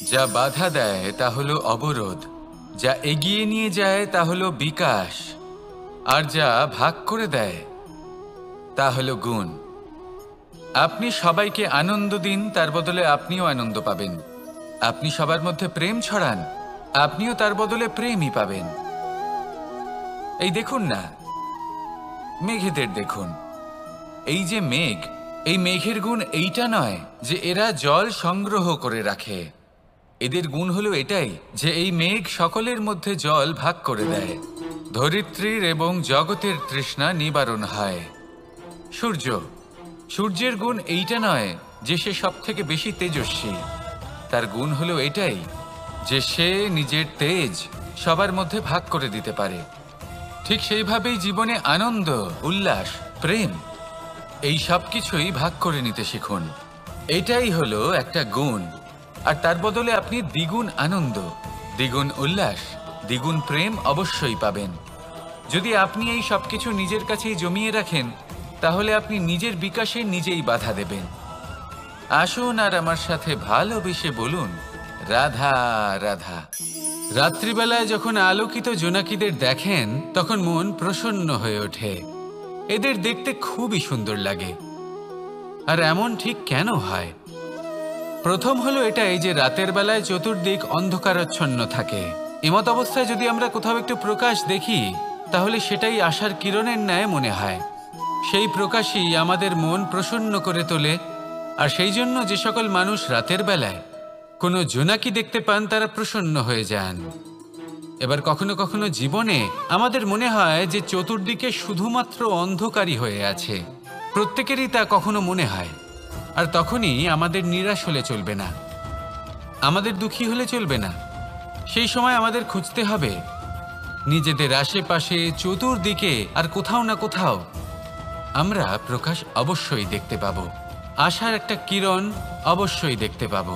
যা বাধা দেয় তা হলো অবরোধ, যা এগিয়ে নিয়ে যায় তা হলো বিকাশ, আর যা ভাগ করে দেয় তা হলো গুণ। আপনি সবাইকে আনন্দ দিন, তার বদলে আপনিও আনন্দ পাবেন। আপনি সবার মধ্যে প্রেম ছড়ান, আপনিও তার বদলে প্রেমই পাবেন। এই দেখুন না, মেঘেদের দেখুন। এই যে মেঘ, এই মেঘের গুণ এইটা নয় যে এরা জল সংগ্রহ করে রাখে। এদের গুণ হলো এটাই যে এই মেঘ সকলের মধ্যে জল ভাগ করে দেয়। ধরিত্রীর এবং জগতের তৃষ্ণা নিবারণ হয়। সূর্য, সূর্যের গুণ এইটা নয় যে সে সব থেকে বেশি তেজস্বী। তার গুণ হলো এটাই যে সে নিজের তেজ সবার মধ্যে ভাগ করে দিতে পারে। ঠিক সেইভাবেই জীবনে আনন্দ, উল্লাস, প্রেম এই সব কিছুই ভাগ করে নিতে শিখুন। এটাই হলো একটা গুণ, আর তার বদলে আপনি দ্বিগুণ আনন্দ, দ্বিগুণ উল্লাস, দ্বিগুণ প্রেম অবশ্যই পাবেন। যদি আপনি এই সব কিছু নিজের কাছেই জমিয়ে রাখেন, তাহলে আপনি নিজের বিকাশে নিজেই বাধা দেবেন। আসুন আর আমার সাথে ভালোবেসে বলুন, রাধা রাধা। রাত্রিবেলায় যখন আলোকিত জোনাকিদের দেখেন, তখন মন প্রসন্ন হয়ে ওঠে। এদের দেখতে খুবই সুন্দর লাগে। আর এমন ঠিক কেন হয়? প্রথম হলো এটাই যে রাতের বেলায় চতুর্দিক অন্ধকারাচ্ছন্ন থাকে। এমত অবস্থায় যদি আমরা কোথাও একটু প্রকাশ দেখি, তাহলে সেটাই আশার কিরণের ন্যায় মনে হয়। সেই প্রকাশই আমাদের মন প্রসন্ন করে তোলে। আর সেই জন্য যে সকল মানুষ রাতের বেলায় কোনো জোনাকি দেখতে পান, তারা প্রসন্ন হয়ে যান। এবার কখনো কখনো জীবনে আমাদের মনে হয় যে চতুর্দিকে শুধুমাত্র অন্ধকারই হয়ে আছে। প্রত্যেকেরই তা কখনো মনে হয়। আর তখনই আমাদের নিরাশ হলে চলবে না, আমাদের দুঃখী হলে চলবে না। সেই সময় আমাদের খুঁজতে হবে নিজেদের আশেপাশে, চতুর্দিকে আর কোথাও না কোথাও আমরা প্রকাশ অবশ্যই দেখতে পাব। আশার একটা কিরণ অবশ্যই দেখতে পাব।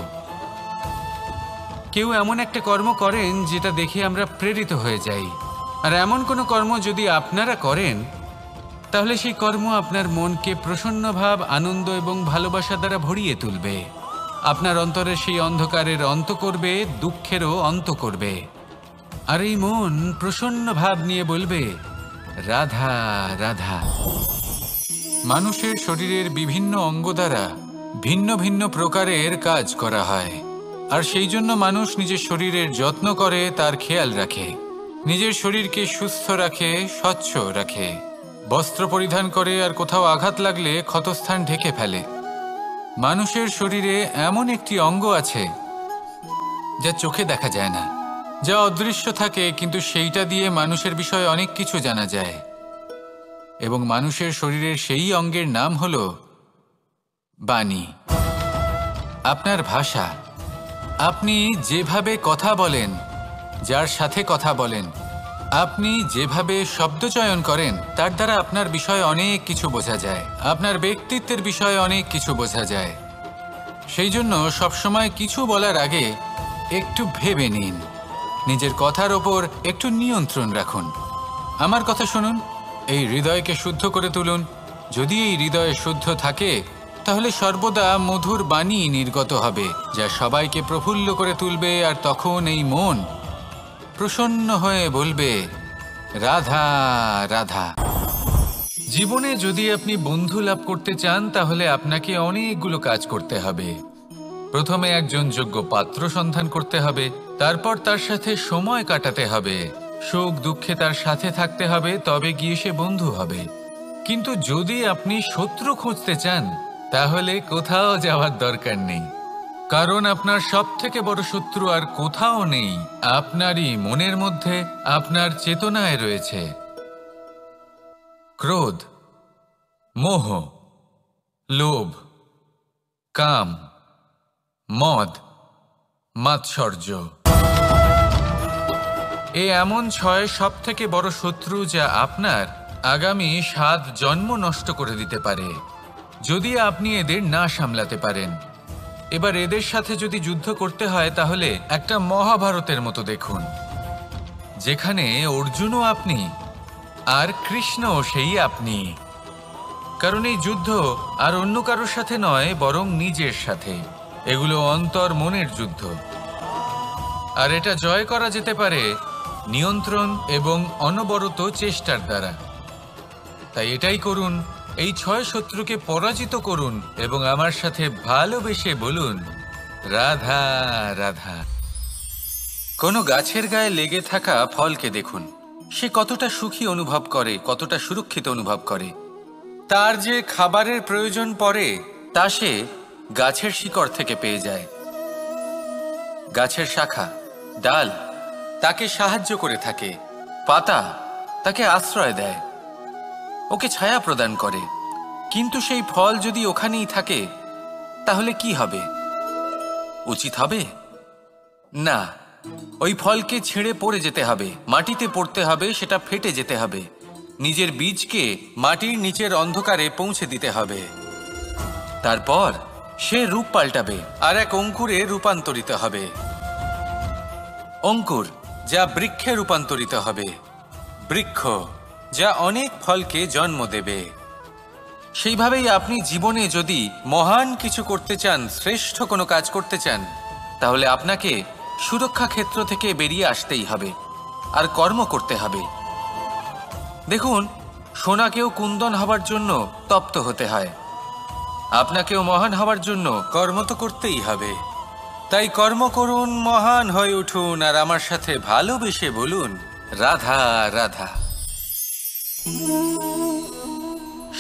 কেউ এমন একটা কর্ম করেন যেটা দেখে আমরা প্রেরিত হয়ে যাই। আর এমন কোনো কর্ম যদি আপনারা করেন, তাহলে সেই কর্ম আপনার মনকে প্রসন্ন ভাব, আনন্দ এবং ভালোবাসা দ্বারা ভরিয়ে তুলবে। আপনার অন্তরের সেই অন্ধকারের অন্ত করবে, দুঃখেরও অন্ত করবে। আর এই মন প্রসন্ন ভাব নিয়ে বলবে, রাধা রাধা। মানুষের শরীরের বিভিন্ন অঙ্গ দ্বারা ভিন্ন ভিন্ন প্রকারের কাজ করা হয়। আর সেই জন্য মানুষ নিজের শরীরের যত্ন করে, তার খেয়াল রাখে, নিজের শরীরকে সুস্থ রাখে, স্বচ্ছ রাখে, বস্ত্র পরিধান করে, আর কোথাও আঘাত লাগলে ক্ষতস্থান ঢেকে ফেলে। মানুষের শরীরে এমন একটি অঙ্গ আছে যা চোখে দেখা যায় না, যা অদৃশ্য থাকে, কিন্তু সেইটা দিয়ে মানুষের বিষয়ে অনেক কিছু জানা যায়। এবং মানুষের শরীরের সেই অঙ্গের নাম হল বাণী, আপনার ভাষা। আপনি যেভাবে কথা বলেন, যার সাথে কথা বলেন, আপনি যেভাবে শব্দ চয়ন করেন, তার দ্বারা আপনার বিষয়ে অনেক কিছু বোঝা যায়, আপনার ব্যক্তিত্বের বিষয়ে অনেক কিছু বোঝা যায়। সেই জন্য সবসময় কিছু বলার আগে একটু ভেবে নিন, নিজের কথার ওপর একটু নিয়ন্ত্রণ রাখুন। আমার কথা শুনুন, এই হৃদয়কে শুদ্ধ করে তুলুন। যদি এই হৃদয় শুদ্ধ থাকে, তাহলে সর্বদা মধুর বাণী নির্গত হবে, যা সবাইকে প্রফুল্ল করে তুলবে। আর তখন এই মন প্রসন্ন হয়ে বলবে, রাধা রাধা। জীবনে যদি আপনি বন্ধু লাভ করতে চান, তাহলে আপনাকে অনেকগুলো কাজ করতে হবে। প্রথমে একজন যোগ্য পাত্র সন্ধান করতে হবে, তারপর তার সাথে সময় কাটাতে হবে, সুখ দুঃখে তার সাথে থাকতে হবে, তবে গিয়ে সে বন্ধু হবে। কিন্তু যদি আপনি শত্রু খুঁজতে চান, তাহলে কোথাও যাওয়ার দরকার নেই, কারণ আপনার সবথেকে বড় শত্রু আর কোথাও নেই, আপনারই মনের মধ্যে, আপনার চেতনায় রয়েছে। ক্রোধ, মোহ, লোভ, কাম, মদ, মাৎসর্য। এ এমন 6 সবথেকে বড় শত্রু, যা আপনার আগামী 7 জন্ম নষ্ট করে দিতে পারে, যদি আপনি এদের না সামলাতে পারেন। এবার এদের সাথে যদি যুদ্ধ করতে হয়, তাহলে একটা মহাভারতের মতো দেখুন, যেখানে অর্জুনও আপনি আর কৃষ্ণও সেই আপনি। কারণ এই যুদ্ধ আর অন্য কারোর সাথে নয়, বরং নিজের সাথে। এগুলো অন্তর মনের যুদ্ধ। আর এটা জয় করা যেতে পারে নিয়ন্ত্রণ এবং অনবরত চেষ্টার দ্বারা। তাই এটাই করুন, এই 6 শত্রুকে পরাজিত করুন এবং আমার সাথে ভালোবেসে বলুন, রাধা রাধা। কোনো গাছের গায়ে লেগে থাকা ফলকে দেখুন, সে কতটা সুখী অনুভব করে, কতটা সুরক্ষিত অনুভব করে। তার যে খাবারের প্রয়োজন পড়ে তা সে গাছের শিকড় থেকে পেয়ে যায়। গাছের শাখা, ডাল তাকে সাহায্য করে থাকে, পাতা তাকে আশ্রয় দেয়, ওকে ছায়া প্রদান করে। কিন্তু সেই ফল যদি ওখানেই থাকে তাহলে কি হবে? উচিত হবে না। ওই ফলকে ছেড়ে পড়ে যেতে হবে, মাটিতে পড়তে হবে, সেটা ফেটে যেতে হবে, নিজের বীজকে মাটির নিচের অন্ধকারে পৌঁছে দিতে হবে। তারপর সে রূপ পাল্টাবে আর এক অঙ্কুরে রূপান্তরিত হবে। অঙ্কুর যা বৃক্ষে রূপান্তরিত হবে, বৃক্ষ যা অনেক ফলকে জন্ম দেবে। সেইভাবেই আপনি জীবনে যদি মহান কিছু করতে চান, শ্রেষ্ঠ কোনো কাজ করতে চান, তাহলে আপনাকে সুরক্ষা ক্ষেত্র থেকে বেরিয়ে আসতেই হবে আর কর্ম করতে হবে। দেখুন, সোনাকেও কুন্দন হবার জন্য তপ্ত হতে হয়, আপনাকেও মহান হবার জন্য কর্ম তো করতেই হবে। তাই কর্ম করুন, মহান হয়ে উঠুন আর আমার সাথে ভালোবেসে বলুন, রাধা রাধা।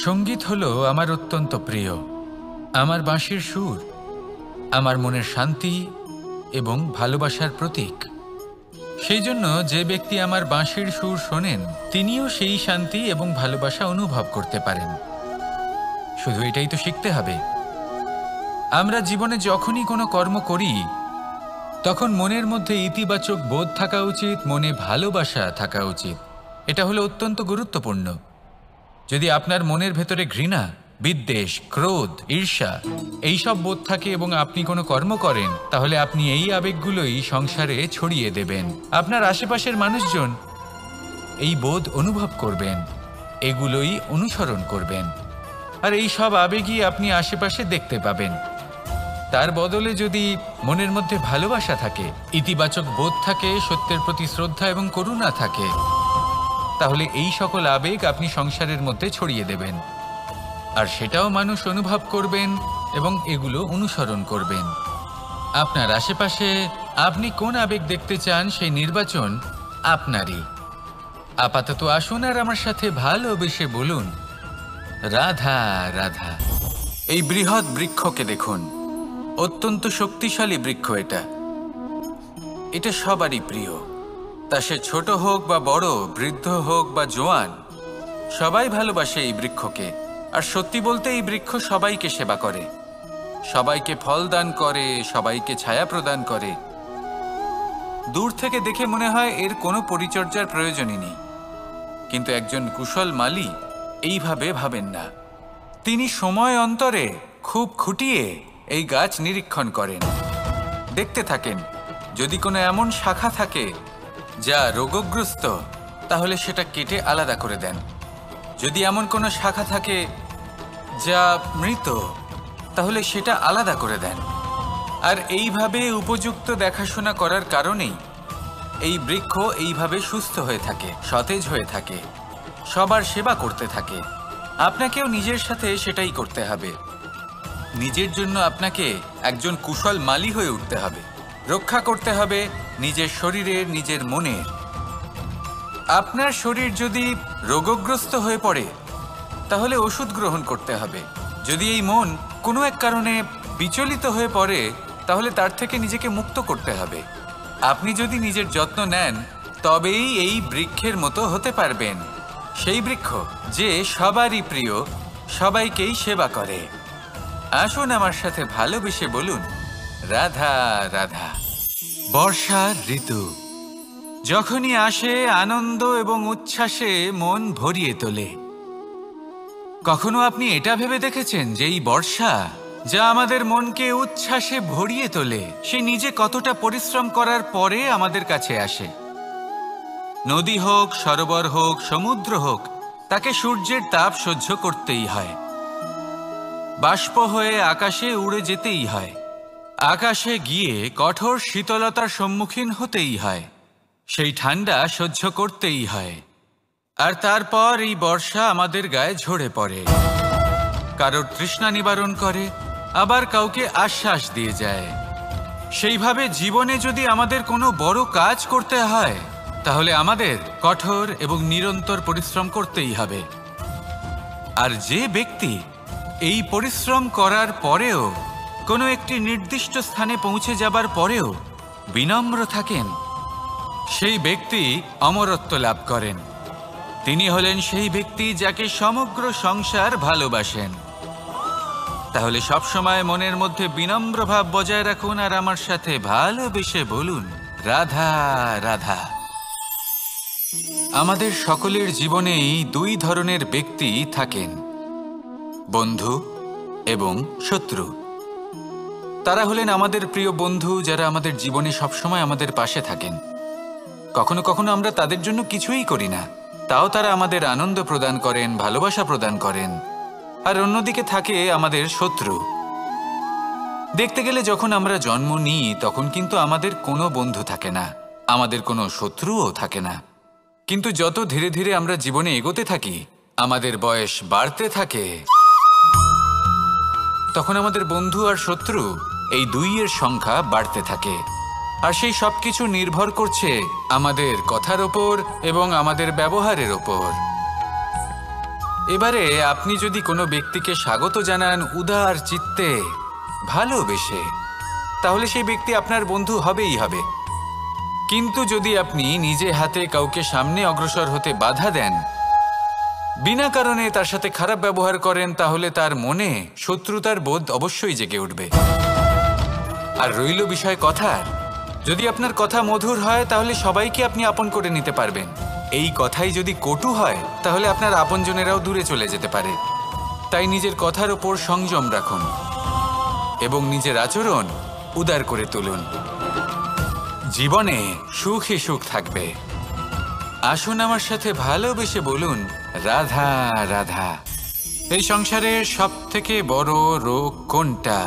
সঙ্গীত হলো আমার অত্যন্ত প্রিয়। আমার বাঁশির সুর আমার মনের শান্তি এবং ভালোবাসার প্রতীক। সেই জন্য যে ব্যক্তি আমার বাঁশির সুর শোনেন তিনিও সেই শান্তি এবং ভালোবাসা অনুভব করতে পারেন। শুধু এটাই তো শিখতে হবে। আমরা জীবনে যখনই কোনো কর্ম করি তখন মনের মধ্যে ইতিবাচক বোধ থাকা উচিত, মনে ভালোবাসা থাকা উচিত। এটা হলো অত্যন্ত গুরুত্বপূর্ণ। যদি আপনার মনের ভেতরে ঘৃণা, বিদ্বেষ, ক্রোধ, ঈর্ষা এইসব বোধ থাকে এবং আপনি কোনো কর্ম করেন, তাহলে আপনি এই আবেগগুলোই সংসারে ছড়িয়ে দেবেন। আপনার আশেপাশের মানুষজন এই বোধ অনুভব করবেন, এগুলোই অনুসরণ করবেন, আর এই সব আবেগই আপনি আশেপাশে দেখতে পাবেন। তার বদলে যদি মনের মধ্যে ভালোবাসা থাকে, ইতিবাচক বোধ থাকে, সত্যের প্রতি শ্রদ্ধা এবং করুণা থাকে, তাহলে এই সকল আবেগ আপনি সংসারের মধ্যে ছড়িয়ে দেবেন, আর সেটাও মানুষ অনুভব করবেন এবং এগুলো অনুসরণ করবেন। আপনার আশেপাশে আপনি কোন আবেগ দেখতে চান সেই নির্বাচন আপনারই। আপাতত আসুন আর আমার সাথে ভালোবেসে বলুন, রাধা রাধা। এই বৃহৎ বৃক্ষকে দেখুন, অত্যন্ত শক্তিশালী বৃক্ষ। এটা সবারই প্রিয়। তা সে ছোট হোক বা বড়, বৃদ্ধ হোক বা জোয়ান, সবাই ভালোবাসে এই বৃক্ষকে। আর সত্যি বলতে এই বৃক্ষ সবাইকে সেবা করে, সবাইকে ফল দান করে, সবাইকে ছায়া প্রদান করে। দূর থেকে দেখে মনে হয় এর কোনো পরিচর্যার প্রয়োজনই নেই, কিন্তু একজন কুশল মালী এইভাবে ভাবেন না। তিনি সময় অন্তরে খুব খুঁটিয়ে এই গাছ নিরীক্ষণ করেন, দেখতে থাকেন। যদি কোনো এমন শাখা থাকে যা রোগগ্রস্ত, তাহলে সেটা কেটে আলাদা করে দেন। যদি এমন কোনো শাখা থাকে যা মৃত, তাহলে সেটা আলাদা করে দেন। আর এইভাবে উপযুক্ত দেখাশোনা করার কারণেই এই বৃক্ষ এইভাবে সুস্থ হয়ে থাকে, সতেজ হয়ে থাকে, সবার সেবা করতে থাকে। আপনাকেও নিজের সাথে সেটাই করতে হবে। নিজের জন্য আপনাকে একজন কুশল মালী হয়ে উঠতে হবে, রক্ষা করতে হবে নিজের শরীরের, নিজের মনের। আপনার শরীর যদি রোগগ্রস্ত হয়ে পড়ে, তাহলে ওষুধ গ্রহণ করতে হবে। যদি এই মন কোনো এক কারণে বিচলিত হয়ে পড়ে, তাহলে তার থেকে নিজেকে মুক্ত করতে হবে। আপনি যদি নিজের যত্ন নেন, তবেই এই বৃক্ষের মতো হতে পারবেন। সেই বৃক্ষ যে সবারই প্রিয়, সবাইকেই সেবা করে। আসুন আমার সাথে ভালোবেসে বলুন, রাধা রাধা। বর্ষার ঋতু যখনই আসে, আনন্দ এবং উচ্ছ্বাসে মন ভরিয়ে তোলে। কখনো আপনি এটা ভেবে দেখেছেন যে এই বর্ষা, যা আমাদের মনকে উচ্ছ্বাসে ভরিয়ে তোলে, সে নিজে কতটা পরিশ্রম করার পরে আমাদের কাছে আসে? নদী হোক, সরোবর হোক, সমুদ্র হোক, তাকে সূর্যের তাপ সহ্য করতেই হয়, বাষ্প হয়ে আকাশে উড়ে যেতেই হয়। আকাশে গিয়ে কঠোর শীতলতার সম্মুখীন হতেই হয়, সেই ঠান্ডা সহ্য করতেই হয়। আর তারপর এই বর্ষা আমাদের গায়ে ঝরে পড়ে, কারোর তৃষ্ণা নিবারণ করে, আবার কাউকে আশ্বাস দিয়ে যায়। সেইভাবে জীবনে যদি আমাদের কোনো বড় কাজ করতে হয়, তাহলে আমাদের কঠোর এবং নিরন্তর পরিশ্রম করতেই হবে। আর যে ব্যক্তি এই পরিশ্রম করার পরেও কোনো একটি নির্দিষ্ট স্থানে পৌঁছে যাবার পরেও বিনম্র থাকেন, সেই ব্যক্তি অমরত্ব লাভ করেন। তিনি হলেন সেই ব্যক্তি যাকে সমগ্র সংসার ভালোবাসেন। তাহলে সবসময় মনের মধ্যে বিনম্র ভাব বজায় রাখুন আর আমার সাথে ভালোবেসে বলুন, রাধা রাধা। আমাদের সকলের জীবনেই দুই ধরনের ব্যক্তি থাকেন, বন্ধু এবং শত্রু। তারা হলেন আমাদের প্রিয় বন্ধু, যারা আমাদের জীবনে সবসময় আমাদের পাশে থাকেন। কখনো কখনো আমরা তাদের জন্য কিছুই করি না, তাও তারা আমাদের আনন্দ প্রদান করেন, ভালোবাসা প্রদান করেন। আর অন্যদিকে থাকে আমাদের শত্রু। দেখতে গেলে যখন আমরা জন্ম নিই তখন কিন্তু আমাদের কোনো বন্ধু থাকে না, আমাদের কোনো শত্রুও থাকে না। কিন্তু যত ধীরে ধীরে আমরা জীবনে এগোতে থাকি, আমাদের বয়স বাড়তে থাকে, তখন আমাদের বন্ধু আর শত্রু এই দুইয়ের সংখ্যা বাড়তে থাকে। আর সেই সব কিছু নির্ভর করছে আমাদের কথার ওপর এবং আমাদের ব্যবহারের ওপর। এবারে আপনি যদি কোনো ব্যক্তিকে স্বাগত জানান উদার চিত্তে, ভালোবেসে, তাহলে সেই ব্যক্তি আপনার বন্ধু হবেই হবে। কিন্তু যদি আপনি নিজে হাতে কাউকে সামনে অগ্রসর হতে বাধা দেন, বিনা কারণে তার সাথে খারাপ ব্যবহার করেন, তাহলে তার মনে শত্রুতার বোধ অবশ্যই জেগে উঠবে। আর রইল বিষয় কথার, যদি আপনার কথা মধুর হয় তাহলে সবাইকে আপনি আপন করে নিতে পারবেন। এই কথাই যদি কটু হয় তাহলে আপনার আপনজনেরাও দূরে চলে যেতে পারে। তাই নিজের কথার ওপর সংযম রাখুন এবং নিজের আচরণ উদার করে তুলুন। জীবনে সুখে সুখ থাকবে। আসুন আমার সাথে ভালোবেসে বলুন, রাধা রাধা। এই সংসারের সব থেকে বড় রোগ কোনটা?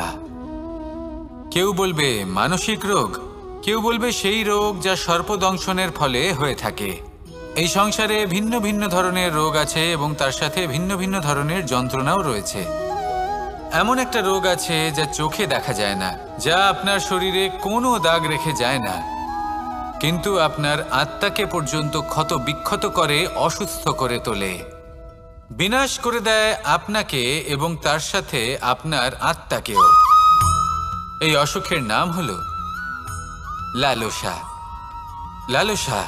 কেউ বলবে মানসিক রোগ, কেউ বলবে সেই রোগ যা সর্পদংশনের ফলে হয়ে থাকে। এই সংসারে ভিন্ন ভিন্ন ধরনের রোগ আছে এবং তার সাথে ভিন্ন ভিন্ন ধরনের যন্ত্রণাও রয়েছে। এমন একটা রোগ আছে যা চোখে দেখা যায় না, যা আপনার শরীরে কোনো দাগ রেখে যায় না, কিন্তু আপনার আত্মাকে পর্যন্ত ক্ষত বিক্ষত করে, অসুস্থ করে তোলে, বিনাশ করে দেয় আপনাকে এবং তার সাথে আপনার আত্মাকেও। এই অসুখের নাম হলো লালসা। লালসা,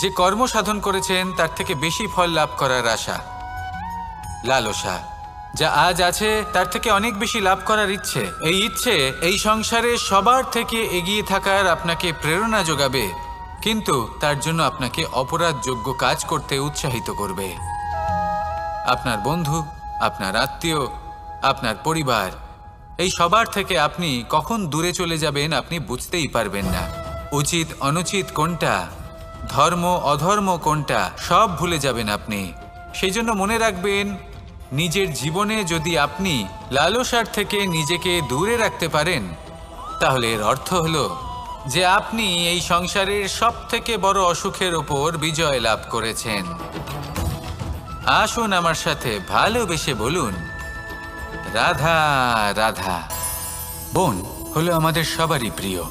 যে কর্ম সাধন করেছেন তার থেকে বেশি ফল লাভ করার আশা। লালসা, যা আজ আছে তার থেকে অনেক বেশি লাভ করার ইচ্ছে। এই ইচ্ছে এই সংসারে সবার থেকে এগিয়ে থাকার আপনাকে প্রেরণা যোগাবে, কিন্তু তার জন্য আপনাকে অপরাধযোগ্য কাজ করতে উৎসাহিত করবে। আপনার বন্ধু, আপনার আত্মীয়, আপনার পরিবার, এই সবার থেকে আপনি কখন দূরে চলে যাবেন আপনি বুঝতেই পারবেন না। উচিত অনুচিত কোনটা, ধর্ম অধর্ম কোনটা, সব ভুলে যাবেন আপনি। সেই জন্য মনে রাখবেন, নিজের জীবনে যদি আপনি লালসার থেকে নিজেকে দূরে রাখতে পারেন, তাহলে এর অর্থ হলো যে আপনি এই সংসারের সব থেকে বড় অসুখের ওপর বিজয় লাভ করেছেন। আসুন আমার সাথে ভালোবেসে বলুন, রাধা রাধা। বন হলো আমাদের সবারই প্রিয়।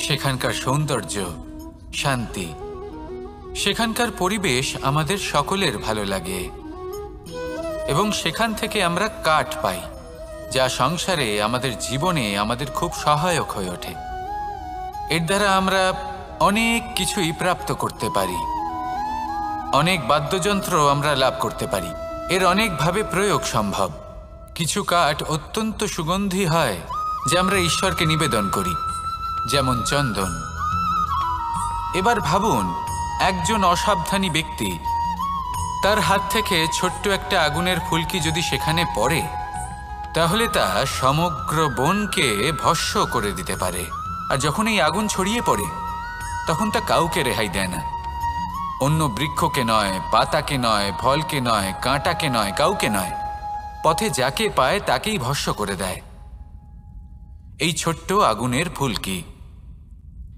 সেখানকার সৌন্দর্য, শান্তি, সেখানকার পরিবেশ আমাদের সকলের ভালো লাগে এবং সেখান থেকে আমরা কাঠ পাই, যা সংসারে আমাদের জীবনে আমাদের খুব সহায়ক হয়ে ওঠে। এর দ্বারা আমরা অনেক কিছুই প্রাপ্ত করতে পারি, অনেক বাদ্যযন্ত্র আমরা লাভ করতে পারি। এর অনেকভাবে প্রয়োগ সম্ভব। কিছু কাঠ অত্যন্ত সুগন্ধি হয় যা আমরা ঈশ্বরকে নিবেদন করি, যেমন চন্দন। এবার ভাবুন, একজন অসাবধানী ব্যক্তি, তার হাত থেকে ছোট্ট একটা আগুনের ফুলকি যদি সেখানে পড়ে, তাহলে তা সমগ্র বনকে ভস্ম করে দিতে পারে। আর যখন এই আগুন ছড়িয়ে পড়ে তখন তা কাউকে রেহাই দেয় না। অন্য বৃক্ষকে নয়, পাতাকে নয়, ফলকে নয়, কাঁটাকে নয়, কাউকে নয়, পথে যাকে পায় তাকেই ভস্ম করে দেয়। এই ছোট্ট আগুনের ফুলকি।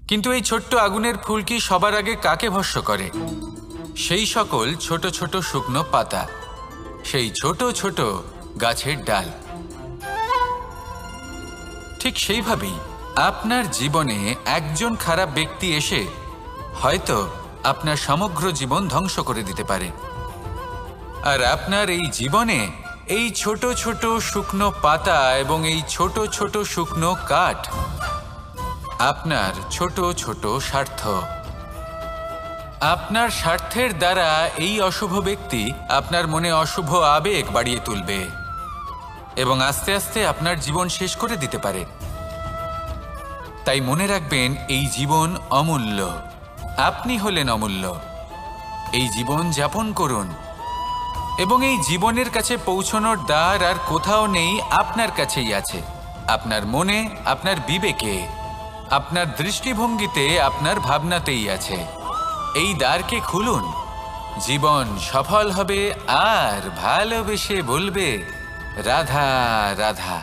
কিন্তু এই ছোট্ট আগুনের ফুলকি সবার আগে কাকে ভস্ম করে? সেই সকল ছোট ছোট শুকনো পাতা, সেই ছোট ছোট গাছের ডাল। ঠিক সেইভাবেই আপনার জীবনে একজন খারাপ ব্যক্তি এসে হয়তো আপনার সমগ্র জীবন ধ্বংস করে দিতে পারে। আর আপনার এই জীবনে এই ছোট ছোট শুকনো পাতা এবং এই ছোট ছোট শুকনো কাঠ আপনার ছোট ছোট স্বার্থ। আপনার স্বার্থের দ্বারা এই অশুভ ব্যক্তি আপনার মনে অশুভ আবেগ বাড়িয়ে তুলবে এবং আস্তে আস্তে আপনার জীবন শেষ করে দিতে পারে। তাই মনে রাখবেন, এই জীবন অমূল্য। আপনি হলেন অমূল্য। এই জীবন যাপন করুন এবং এই জীবনের কাছে পৌঁছানোর দ্বার আর কোথাও নেই, আপনার কাছেই আছে। আপনার মনে, আপনার বিবেকে, আপনার দৃষ্টিভঙ্গিতে, আপনার ভাবনাতেই আছে। এই দ্বারকে খুলুন, জীবন সফল হবে আর ভালোবেসে বলবে রাধা রাধা।